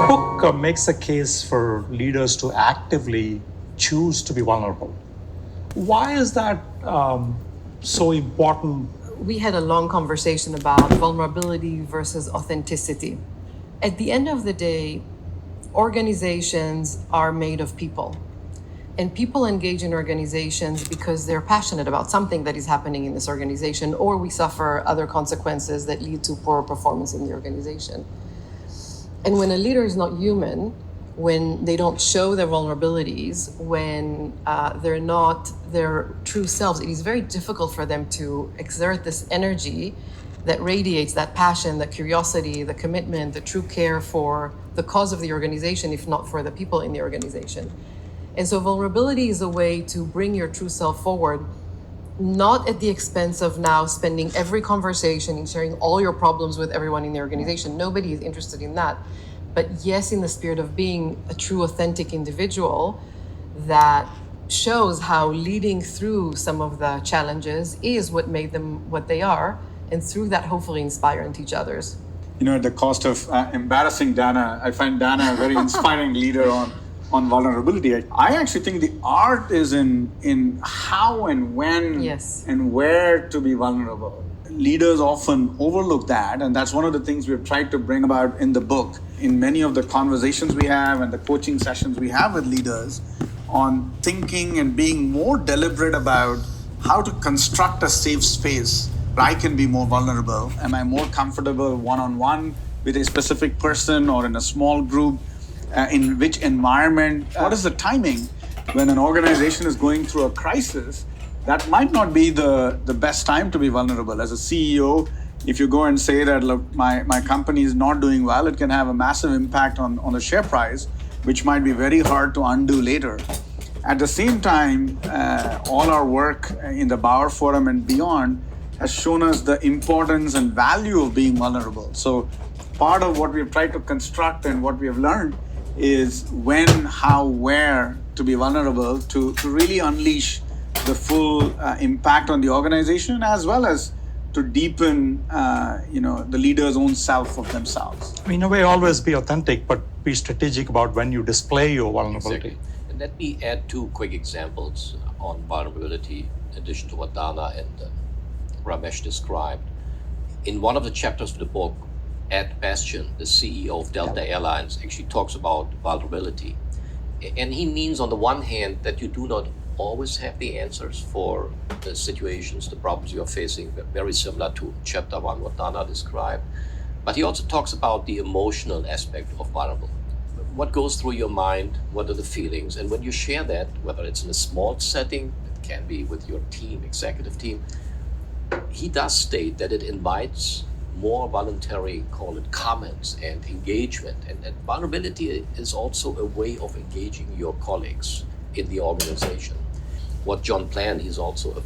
book makes a case for leaders to actively choose to be vulnerable. Why is that so important? We had a long conversation about vulnerability versus authenticity. At the end of the day, organizations are made of people. And people engage in organizations because they're passionate about something that is happening in this organization, or we suffer other consequences that lead to poor performance in the organization. And when a leader is not human, when they don't show their vulnerabilities, when they're not their true selves, it is very difficult for them to exert this energy that radiates that passion, that curiosity, the commitment, the true care for the cause of the organization, if not for the people in the organization. And so vulnerability is a way to bring your true self forward, not at the expense of now spending every conversation and sharing all your problems with everyone in the organization. Nobody is interested in that. But yes, in the spirit of being a true, authentic individual that shows how leading through some of the challenges is what made them what they are, and through that, hopefully inspire and teach others. At the cost of embarrassing Dana, I find Dana a very inspiring leader on vulnerability. I actually think the art is in how and when and where to be vulnerable. Leaders often overlook that, and that's one of the things we've tried to bring about in the book. In many of the conversations we have and the coaching sessions we have with leaders on thinking and being more deliberate about how to construct a safe space where I can be more vulnerable. Am I more comfortable one-on-one with a specific person or in a small group? In which environment? What is the timing when an organization is going through a crisis? That might not be the best time to be vulnerable. As a CEO, if you go and say that, look, my company is not doing well, it can have a massive impact on the share price, which might be very hard to undo later. At the same time, all our work in the Bauer Forum and beyond has shown us the importance and value of being vulnerable. So part of what we've tried to construct and what we have learned is when, how, where to be vulnerable to really unleash the full impact on the organization, as well as to deepen the leader's own self of themselves. In a way, always be authentic, but be strategic about when you display your vulnerability. Exactly. And let me add two quick examples on vulnerability, in addition to what Dana and Ramesh described. In one of the chapters of the book, Ed Bastian, the CEO of Delta Airlines, actually talks about vulnerability. And he means, on the one hand, that you do not always have the answers for the situations, the problems you're facing, very similar to chapter one, what Dana described. But he also talks about the emotional aspect of vulnerable. What goes through your mind? What are the feelings? And when you share that, whether it's in a small setting, it can be with your team, executive team, he does state that it invites more voluntary, call it, comments and engagement. And vulnerability is also a way of engaging your colleagues in the organization. What John Plan, he's also a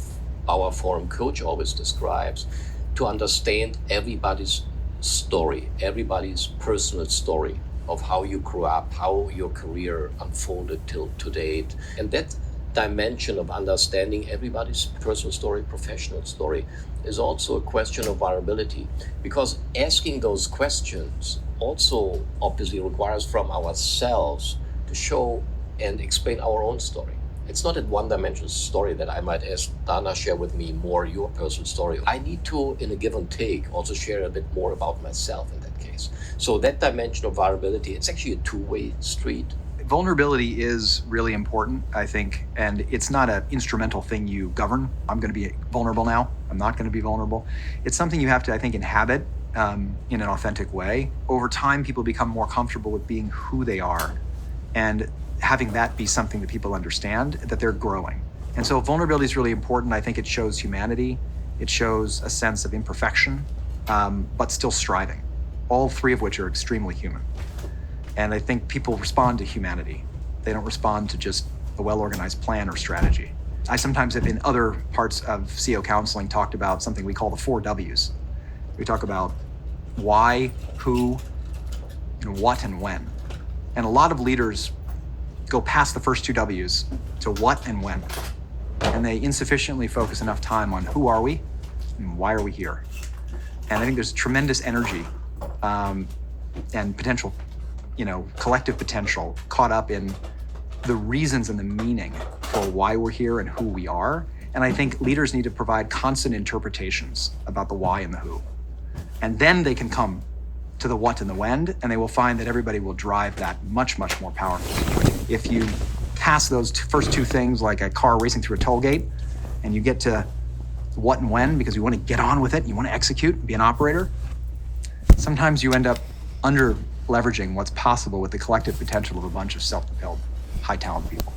Bauer Forum coach, always describes, to understand everybody's story, everybody's personal story of how you grew up, how your career unfolded till to date. And that dimension of understanding everybody's personal story, professional story, is also a question of vulnerability, because asking those questions also obviously requires from ourselves to show and explain our own story. It's not a one-dimensional story that I might ask Dana, share with me more your personal story. I need to, in a give and take, also share a bit more about myself in that case. So that dimension of vulnerability, it's actually a two-way street. Vulnerability is really important, I think, and it's not an instrumental thing you govern. I'm going to be vulnerable now. I'm not going to be vulnerable. It's something you have to, I think, inhabit in an authentic way. Over time, people become more comfortable with being who they are, and having that be something that people understand, that they're growing. And so vulnerability is really important. I think it shows humanity. It shows a sense of imperfection, but still striving, all three of which are extremely human. And I think people respond to humanity. They don't respond to just a well-organized plan or strategy. I sometimes have, in other parts of CEO counseling, talked about something we call the 4 Ws. We talk about why, who, and what, and when. And a lot of leaders go past the first 2 Ws to what and when. And they insufficiently focus enough time on who are we and why are we here. And I think there's tremendous energy and potential collective potential caught up in the reasons and the meaning for why we're here and who we are. And I think leaders need to provide constant interpretations about the why and the who. And then they can come to the what and the when, and they will find that everybody will drive that much, much more powerfully. If you pass those first two things like a car racing through a toll gate, and you get to what and when because you want to get on with it, you want to execute, be an operator, sometimes you end up under leveraging what's possible with the collective potential of a bunch of self-propelled, high talent people.